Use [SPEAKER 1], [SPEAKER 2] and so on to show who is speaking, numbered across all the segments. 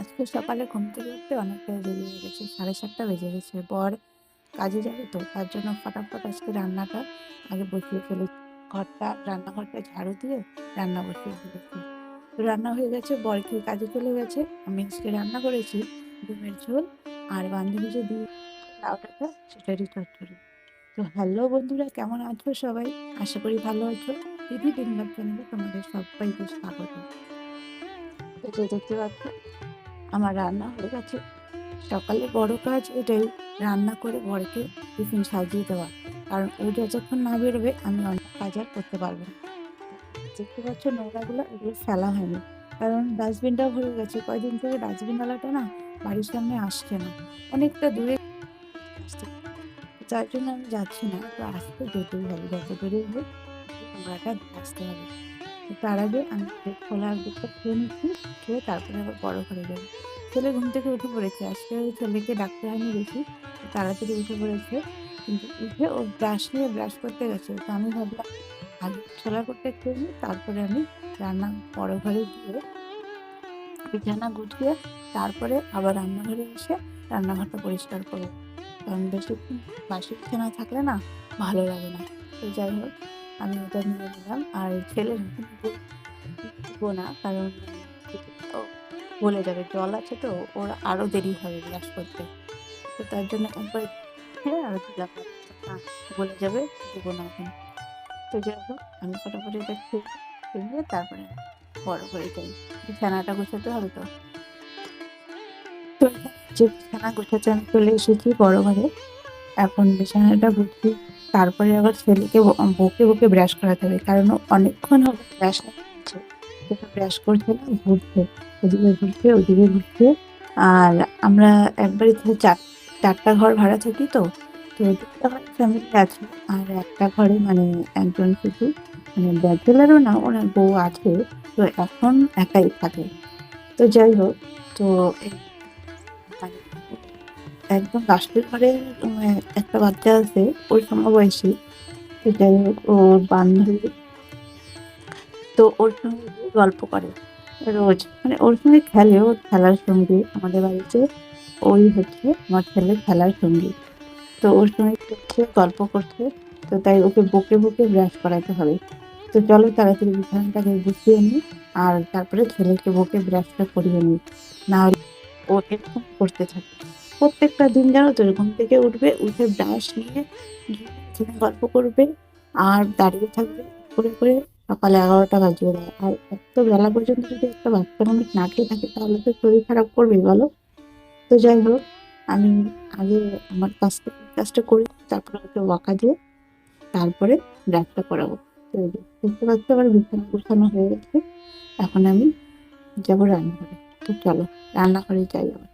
[SPEAKER 1] আজকে সকালে ঘুম থেকে উঠতে অনেকটাই দেরি হয়ে গেছে। 7:30 বেজে গেছে। বর কাজে যাবে তো তার জন্য ফটাফট আজকে রান্নাটা আগে বসিয়ে ফেলেছি। রান্নাঘরটা ঝাড়ু দিয়ে রান্না বসিয়ে ফেলেছি। তো রান্না হয়ে গেছে, বর খেয়ে কাজে চলে গেছে। আমি আজকে রান্না করেছি ডিমের ঝোল আর বান্ধবী যে দিয়ে লাউ ডাঁটা সেটারই চচ্চড়ি। তো হ্যালো বন্ধুরা, কেমন আছো সবাই? আশা করি ভালো আছো। দিদি দিনবার চ্যানেলে তোমাদের সবাইকে স্বাগত। তো যে দেখতে পাচ্ছ আমার রান্না হয়ে গেছে। সকালে বড় কাজ এটাই, রান্না করে বরকে টিফিন সাজিয়ে দেওয়া। কারণ ও যতক্ষণ না বেরোবে আমি অন্য কাজ আর করতে পারবো না। দেখতে পাচ্ছ নোংরাগুলো, এগুলো ফেলা হয়নি, কারণ ডাস্টবিনটাও ভরে গেছে। কয়দিন থেকে ডাস্টবিনওয়ালাটা না বাড়ির সামনে আসছে না, অনেকটা দূরে আসছে। যার জন্য আমি যাচ্ছি না। তো আসতে যেতেই হবে, যত দূরেই হোক নোংরাটা দিয়ে আসতে হবে। তো তার আগে আমি ছোলা আর দুধটা খেয়ে নিচ্ছি। খেয়ে তারপরে আবার বড় ঘরে যাবো। ছেলে ঘুম থেকে উঠে পড়েছে। আজকে ওই ছেলেকে ডাকতে হয়নি বেশি, তাড়াতাড়ি উঠে পড়েছে। কিন্তু উঠে ও ব্রাশ করতে গেছে। তো আমি ভাবলাম আগে ছোলার পুরটা খেয়ে নিই, তারপরে আমি রান্না বড় ঘরে গিয়ে বিছানা গুছিয়ে তারপরে আবার রান্নাঘরে এসে রান্নাঘরটা পরিষ্কার করবো। কারণ বেশিক্ষণ বাসি বিছানা থাকলে না ভালো লাগে না। তো যাই হোক, আমি এটা নিয়ে নিলাম। আর ছেলের দিব না, কারণ ও গলে যাবে, জল আছে তো, ওর আরো দেরি হবে ব্রাশ করতে। তো তার জন্য একবার খেয়ে আর দিলাম না। না, গলে যাবে, দেবো না এখন। তো যাই হোক, আমি ফটাফট এটা খেয়ে নিয়ে তারপরে বড় করে যাই। বিছানাটা গোছাতে হবে তো। তো যে বিছানা গোছাতে আমি চলে এসেছি বড় ঘরে। এখন বিছানাটা গুছিয়ে তারপরে আবার ছেলেকে বকে বকে ব্রাশ করাতে হবে, কারণ ও অনেকক্ষণ হবে ব্রাশ করছে। ব্রাশ করছে না, ঘুরছে, ওদিকে ঘুরছে ওদিকে ঘুরছে। আর আমরা একবারে ধরো চারটা ঘর ভাড়া থাকি তো। তো দুটো ঘরে ফ্যামিলি আছে, আর একটা ঘরে মানে একজন শুধু মানে ব্যাচেলারও না, ওনার বউ আছে। তো এখন একাই থাকে। তো যাই হোক, তো এই মানে একদম লাস্টের ঘরে একটা বাচ্চা আছে, ওর সমবয়সী। তো যাই হোক, ওর বান্ধবী, তো ওর সঙ্গে গিয়ে গল্প করে রোজ, মানে ওর সঙ্গে খেলে, ওর খেলার সঙ্গী আমাদের বাড়িতে ওই হচ্ছে আমার ছেলের খেলার সঙ্গী। তো ওর সঙ্গে খেলছে, গল্প করছে। তো তাই ওকে বকে বকে ব্রাশ করাতে হবে। তো চলো তাড়াতাড়ি বিছানাটাকে গুছিয়ে নিই, আর তারপরে ছেলেকে বকে ব্রাশটা করিয়ে নিই। না হলে ও এরকম করতে থাকে প্রত্যেকটা দিন। জানো তো, ঘুম থেকে উঠবে, উঠে ব্রাশ নিয়ে গিয়ে এখানে গল্প করবে আর দাঁড়িয়ে থাকবে করে করে সকালে 11টা বাজিয়ে দেয়। আর এত বেলা পর্যন্ত যদি একটা বাচ্চা মানুষ না খেয়ে থাকে তাহলে তো শরীর খারাপ করবেই, বলো। তো যাই হোক, আমি আগে আমার কাজটা করি, তারপরে ওকে বকা দিয়ে তারপরে ব্রাশটা করাবো। তো এই যে দেখতে পাচ্ছি আমার বিছানা গোছানো হয়ে গেছে। এখন আমি যাবো রান্নাঘরে। তো চলো রান্নাঘরে যাই আবার।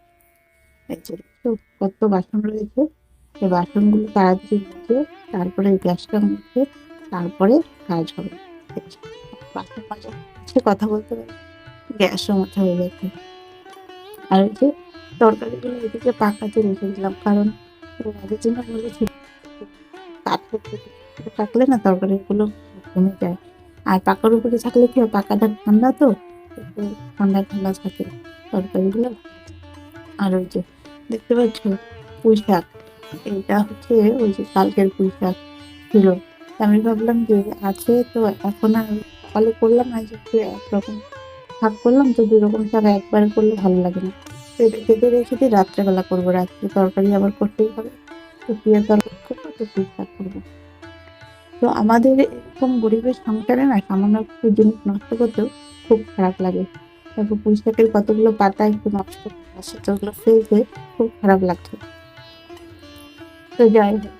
[SPEAKER 1] এই যে দেখছো কত বাসন রয়েছে, এই বাসনগুলো তাড়াতাড়ি মেজে তারপরে গ্যাসটা মুছে তারপরে কাজ হবে। এই যে বাসন মাজা হচ্ছে, কথা বলতে বলতে গ্যাসও মোছা হয়ে গেছে। আর ওই যে তরকারিগুলো এদিকে পাকাতে রেখে দিলাম, কারণ এর আগের জন্য বলেছি কাঠের উপরে থাকলে না তরকারিগুলো জমে যায়। আর পাকার উপরে থাকলে কি হয়, পাকাটা ঠান্ডা তো, একটু ঠান্ডা ঠান্ডা থাকে তরকারিগুলো। আর ওই যে দেখতে পাচ্ছ পুঁই শাক, এইটা হচ্ছে ওই যে কালকের পুঁই শাক ছিল। আমি ভাবলাম যে আছে তো, এখন আর সকালে করলাম না, যে একটু একরকম শাক করলাম তো, দুই রকম শাক একবার করলে ভালো লাগে না। তো এটা কেটে রেখে দিই, রাত্রেবেলা করবো, রাত্রে তরকারি আবার করতেই হবে। তো প্রিয় তরকারি করবো, তো পুঁই শাক করবো। তো আমাদের এরকম গরিবের সংসারে না সামান্য একটু জিনিস নষ্ট করতেও খুব খারাপ লাগে। তারপর পুঁই শাকের কতগুলো পাতা একটু নষ্ট হয়ে গেছে, তো ওগুলো ফেলতে খুব খারাপ লাগছে। তো যাই হোক,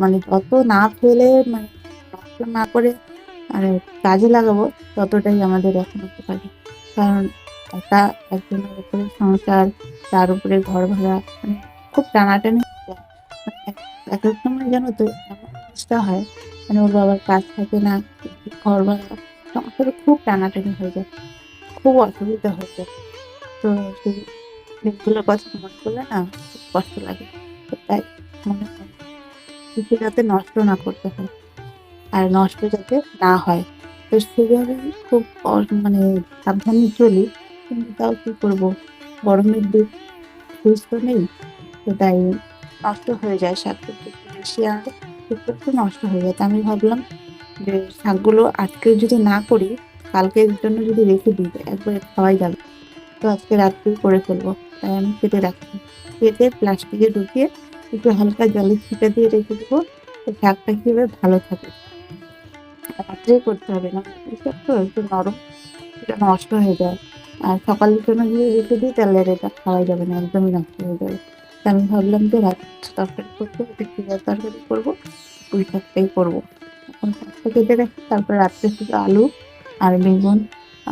[SPEAKER 1] মানে যত না ফেলে, মানে নষ্ট না করে মানে কাজে লাগাবো, ততটাই আমাদের এখন উপকারী। কারণ একা একজনের উপরে সংসার, তার উপরে ঘর ভাড়া, মানে খুব টানাটানি হয়ে যায়। মানে এক এক সময় জানো তো এমন অবস্থা হয়, মানে ওর বাবার কাজ থাকে না, ঘর ভাড়া, সংসারে খুব টানাটানি হয়ে যায়, খুব অসুবিধা হয়ে যায়। তো সেই দিনগুলোর কথা মনে করলে না খুব কষ্ট লাগে। তো তাই মনে হয় কিছু যাতে নষ্ট না করতে হয়, আর নষ্ট যাতে না হয়। তো সেভাবেই খুব মানে সাবধানে চলি। কিন্তু তাও কি করব, গরমের দিন, ফ্রিজ তো নেই। তো তাই নষ্ট হয়ে যায়, শাকটা একটু বেশি আনলে একটু একটু নষ্ট হয়ে যায়। তো আমি ভাবলাম যে শাকগুলো আজকে যদি না করি, কালকের জন্য যদি রেখে দিই, একবারে খাওয়াই যাবে। তো আজকে রাত্রেই করে ফেলবো। তাই আমি কেটে রাখছি। কেটে প্লাস্টিকে ঢুকিয়ে একটু হালকা জলের ছিটা দিয়ে রেখে দেবো। তো শাকটা কি হবে, ভালো থাকে। রাত্রেই করতে হবে না, পুঁই শাক তো একটু নরম, এটা নষ্ট হয়ে যায়। আর সকালের জন্য যদি রেখে দিই তাহলে আর এটা খাওয়াই যাবে না, একদমই নষ্ট হয়ে যাবে। তা আমি ভাবলাম যে রাত্রে তরকারি করতে একটু চিড়ার তরকারি করবো, পুঁই শাকটাই করবো। এখন শাকটা কেটে রাখি, তারপর রাত্রে শুধু আলু আর বেগুন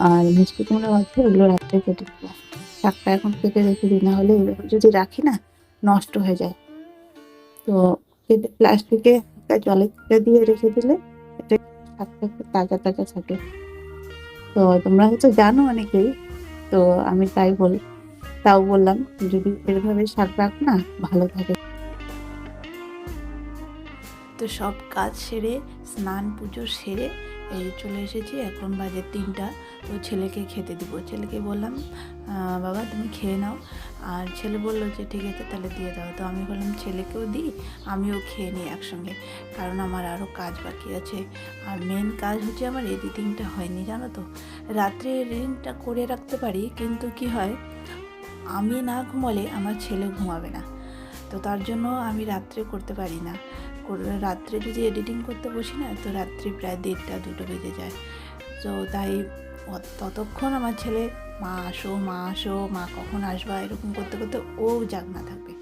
[SPEAKER 1] আর মিষ্টি কুমড়ো আছে, ওগুলো রাত্রে কেটে দেবো। শাকটা এখন কেটে রেখে দিই, না হলে এভাবে যদি রাখি না, নষ্ট হয়ে যায়। তো কেটে প্লাস্টিকে হালকা জলের ছিটা দিয়ে রেখে দিলে এটা শাকটা একটু তাজা তাজা থাকে। তো তোমরা হয়তো জানো অনেকেই, তো আমি তাও বললাম, যদি এভাবে শাক রাখ না, ভালো থাকে। তো সব কাজ সেরে, স্নান পুজো সেরে এই চলে এসেছি। এখন বাজে 3টা। তো ছেলেকে খেতে দিব। ছেলেকে বললাম, বাবা তুমি খেয়ে নাও। আর ছেলে বললো যে ঠিক আছে তাহলে দিয়ে দাও। তো আমি বললাম ছেলেকেও দিই, আমিও খেয়ে নিই একসঙ্গে, কারণ আমার আরও কাজ বাকি আছে। আর মেন কাজ হচ্ছে আমার এডিটিংটা হয়নি, জানো তো। রাত্রে এডিটিংটা করে রাখতে পারি, কিন্তু কি হয়, আমি না ঘুমালে আমার ছেলে ঘুমাবে না। তো তার জন্য আমি রাত্রে করতে পারি না। রাত্রে যদি এডিটিং করতে বসি না, তো রাত্রি প্রায় 1:30-2টো বেজে যায়। তো তাই ততক্ষণ আমার ছেলে মা আসো, মা আসো, মা কখন আসবা, এরকম করতে করতে ও জাগনা থাকবে।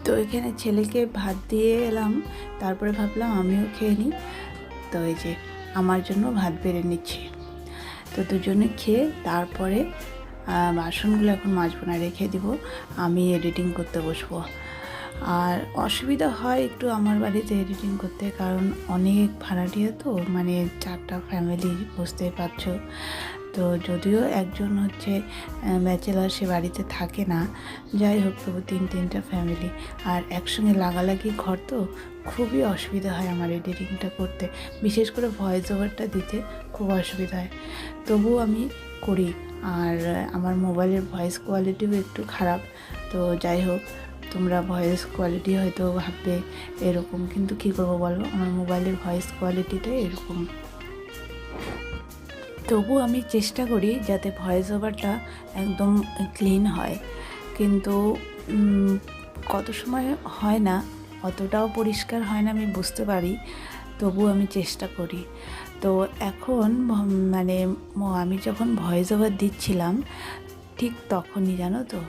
[SPEAKER 1] তো এখানে ছেলেকে ভাত দিয়ে এলাম, তারপরে ভাবলাম আমিও খেয়ে নিই। তো এই যে আমার জন্য ভাত বেড়ে নিচ্ছি। তো দুজনে খেয়ে তারপরে বাসনগুলো এখন মাজবো না, রেখে দিব, আমি এডিটিং করতে বসবো। আর অসুবিধা হয় একটু আমার বাড়িতে এডিটিং করতে, কারণ অনেক ভাড়াটিয়া তো, মানে 4টা ফ্যামিলি, বুঝতেই পারছো। তো যদিও একজন হচ্ছে ব্যাচেলার, সে বাড়িতে থাকে না, যাই হোক তবু 3টা ফ্যামিলি, আর একসঙ্গে লাগালাগি ঘর, তো খুবই অসুবিধা হয় আমার এডিটিংটা করতে। বিশেষ করে ভয়েস ওভারটা দিতে খুব অসুবিধা হয়, তবুও আমি করি। আর আমার মোবাইলের ভয়েস কোয়ালিটিও একটু খারাপ। তো যাই হোক, তোমরা ভয়েস কোয়ালিটি হয়তো ভাববে এরকম, কিন্তু কী করবো বলো, আমার মোবাইলের ভয়েস কোয়ালিটিটাই এরকম। তবু আমি চেষ্টা করি যাতে ভয়েস ওভারটা একদম ক্লিন হয়, কিন্তু কত সময় হয় না, অতটাও পরিষ্কার হয় না, আমি বুঝতে পারি, তবু আমি চেষ্টা করি। তো এখন মানে আমি যখন ভয়েস ওভার দিচ্ছিলাম, ঠিক তখনই জানো তো,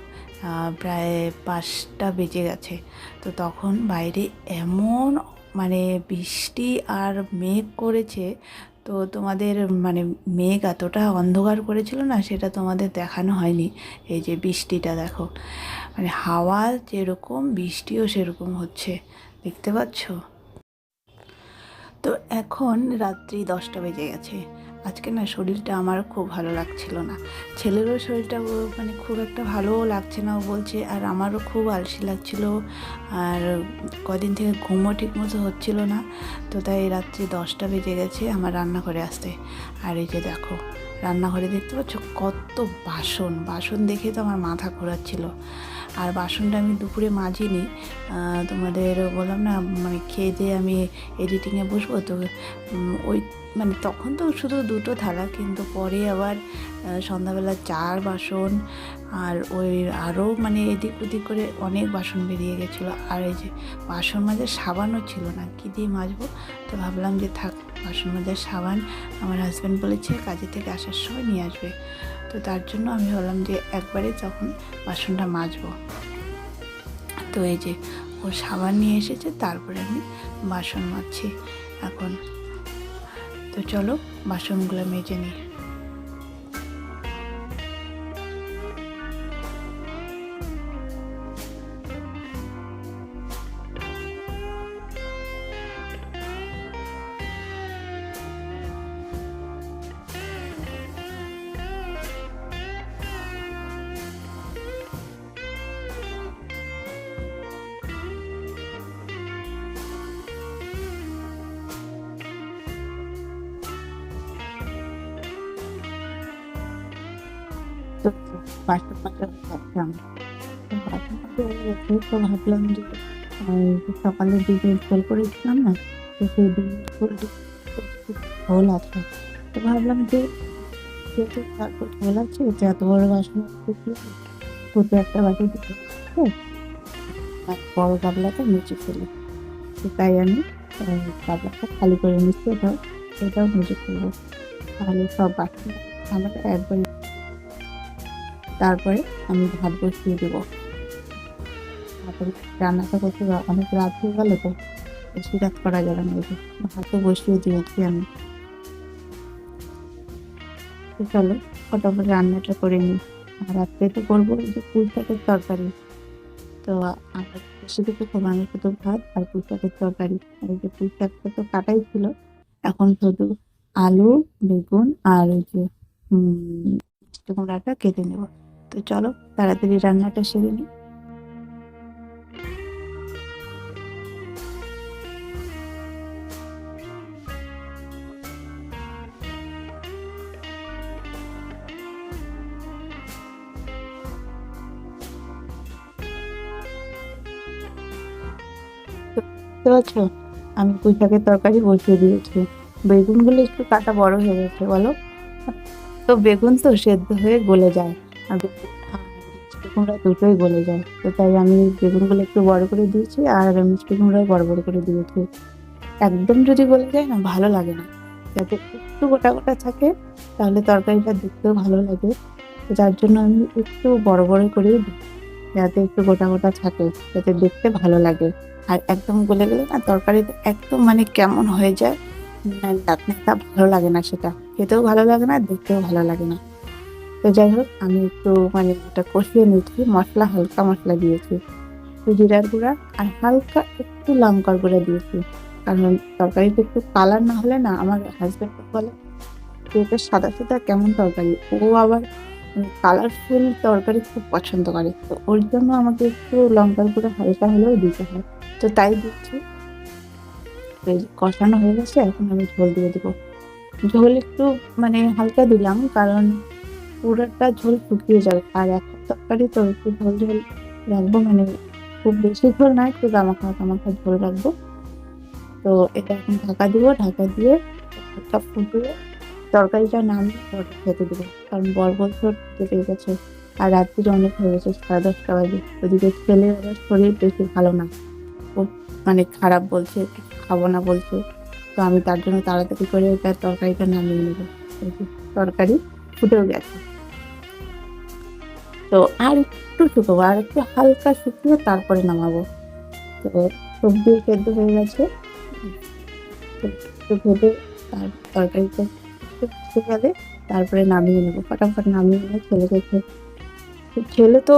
[SPEAKER 1] প্রায় 5টা বেজে গেছে। তো তখন বাইরে এমন মানে বৃষ্টি আর মেঘ করেছে। তো তোমাদের মানে মেঘ এতটা অন্ধকার করেছিল না, সেটা তোমাদের দেখানো হয়নি। এই যে বৃষ্টিটা দেখো, মানে হাওয়া যেরকম, বৃষ্টিও সেরকম হচ্ছে, দেখতে পাচ্ছ। তো এখন রাত্রি 10টা বেজে গেছে। আজকে না শরীরটা আমার খুব ভালো লাগছিল না, ছেলেরও শরীরটা মানে খুব একটা ভালোও লাগছে না, ও বলছে, আর আমারও খুব আলসি লাগছিল, আর কদিন থেকে ঘুমও ঠিক মতো হচ্ছিল না। তো তাই রাত্রি 10টা বেজে গেছে আমার রান্নাঘরে আসতে। আর এই যে দেখো, রান্নাঘরে দেখতে পাচ্ছ কত বাসন, বাসন দেখে তো আমার মাথা ঘোরাচ্ছিল। আর বাসনটা আমি দুপুরে মাজিনি, তোমাদের বললাম না, মানে খেয়ে দিয়ে আমি এডিটিংয়ে বসবো, তো ওই মানে তখন তো শুধু 2টো থালা, কিন্তু পরে আবার সন্ধ্যাবেলা 4 বাসন, আর ওই আরও মানে এদিক ওদিক করে অনেক বাসন বেরিয়ে গেছিলো। আর এই যে বাসন মাজার সাবানও ছিল না, কী দিয়ে মাজবো। তো ভাবলাম যে থাক, বাসন মাজার সাবান আমার হাজব্যান্ড বলেছে কাজে থেকে আসার সময় নিয়ে আসবে। তো তার জন্য আমি ভাবলাম যে একবারে তখন বাসনটা মাজবো। তো এই যে ও সাবান নিয়ে এসেছে, তারপরে আমি বাসন মাজছি এখন। তো চলো বাসনগুলো মেজে নিই। বাসন মাজা হয়ে যাচ্ছে আমার। তো বাসন মাজা হয়ে গেছে, তো ভাবলাম যে সকালে ডিমের ঝোল করেছিলাম না? তো সেই ডিমের ঝোলটা তো একটু ঝোল আছে। তো ভাবলাম যে যেহেতু অল্প ঝোল আছে, তো এত বড় বাসন ছোট একটা বাটিতে ঢেলে বড় গামলাটা মুছে ফেলি। তো তাই আমি গামলাটা খালি করে নিচ্ছি, এটাও মুছে ফেলবো। তাহলে সব বাসন ঝামেলা একবারে। তারপরে আমি ভাত বসিয়ে দেবো। তারপরে রান্নাটা করতে অনেক রাত হয়ে গেল, তো বেশি রাত করা যাবে না। এই যে ভাতও বসিয়ে দিয়েছি আমি। তো চলো ফটাফট রান্নাটা করে নিই। আর রাত্রে তো করবো এই যে পুঁই শাকের তরকারি। তো আমার বেশি কিছু করবো, আমি শুধু ভাত আর পুঁই শাকের তরকারি। আর এই যে পুঁই শাকটা তো কাটাই ছিল, এখন শুধু আলু, বেগুন আর ওই যে মিষ্টি কুমড়াটা কেটে নেব। তো চলো তাড়াতাড়ি রান্নাটা সেরে নিই। তো বুঝতে পারছো, আমি পুঁই শাকের তরকারি বসিয়ে দিয়েছি। বেগুনগুলো একটু কাটা বড় হয়ে গেছে বলো। তো বেগুন তো সেদ্ধ হয়ে গলে যায়, আর বেগুন আর মিষ্টি কুমড়া দুটোই গলে যায়। তো তাই আমি বেগুনগুলো একটু বড় করে দিয়েছি, আর মিষ্টি কুমড়াও বড় বড় করে দিয়েছি। একদম যদি গলে যায় না, ভালো লাগে না। যাতে একটু গোটা গোটা থাকে, তাহলে তরকারিটা দেখতেও ভালো লাগে। তো যার জন্য আমি একটু বড় বড় করেই দিই, যাতে একটু গোটা গোটা থাকে, যাতে দেখতে ভালো লাগে। আর একদম গলে গেলে না তরকারিটা একদম মানে কেমন হয়ে যায়, ন্যাতা ভালো লাগে না, সেটা খেতেও ভালো লাগে না, দেখতেও ভালো লাগে না। তো যাই হোক, আমি একটু মানে এটা কষিয়ে নিয়েছি, মশলা হালকা মশলা দিয়েছি, একটু জিরার গুঁড়া আর হালকা একটু লঙ্কার গুঁড়া দিয়েছি। কারণ তরকারিটা একটু কালার না হলে না, আমার হাজব্যান্ড বলে যে এটা সাদা সাদা কেমন তরকারি। ও আবার কালারফুল তরকারি খুব পছন্দ করে, তো ওর জন্য আমাকে একটু লঙ্কার গুঁড়ো হালকা হলেও দিতে হয়। তো তাই দিচ্ছি। তো এই যে কষানো হয়ে গেছে, এখন আমি ঝোল দিয়ে দেবো। ঝোল একটু মানে হালকা দিলাম, কারণ পুরোটা ঝোল শুকিয়ে যাবে। আর একটা তরকারি তো একটু ঝোল ঝোল রাখবো, মানে খুব বেশি ঝোল না, একটু গামাখা গামাখা ঝোল রাখবো। তো এটা এখন ঢাকা দিব, ঢাকা দিয়ে হালকা ফুটিয়ে তরকারিটা নামিয়ে বর খেতে দেবো। কারণ বর বলছে ওর খিদে পেয়ে গেছে, আর রাত্রির অনেক হয়ে গেছে, 10:30 বাজে। ওদিকে ছেলের আবার শরীর বেশি ভালো না, ও মানে খারাপ বলছে, কিছু খাবো না বলছে। তো আমি তার জন্য তাড়াতাড়ি করে তার তরকারিটা নামিয়ে নেবো। এই যে তরকারি ফুটেও গেছে। তো আর একটু শুকাবো, আর একটু হালকা শুকিয়ে তারপরে নামাবো। তো সবজিও সেদ্ধ হয়ে গেছে। তো একটু ভেবে তার তরকারিটা একটু ফুটে গেলে তারপরে নামিয়ে নেবো, ফটাফট নামিয়ে নিয়ে ছেলেকে ছেলে তো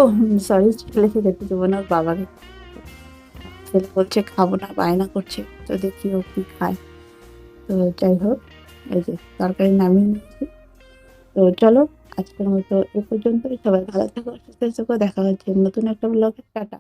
[SPEAKER 1] সরি, ছেলেকে খেতে দেবো না, ওর বাবাকে। ছেলে বলছে খাবো না, বায়না করছে, তো দেখি ও কি খায়। তো যাই হোক, এই যে তরকারি নামিয়ে নিয়েছি। তো চলো আজকের মতো এ পর্যন্তই। সবাই ভালো থেকো, সুস্থ থেকো, দেখা হচ্ছে নতুন একটা ব্লগে। টাটা।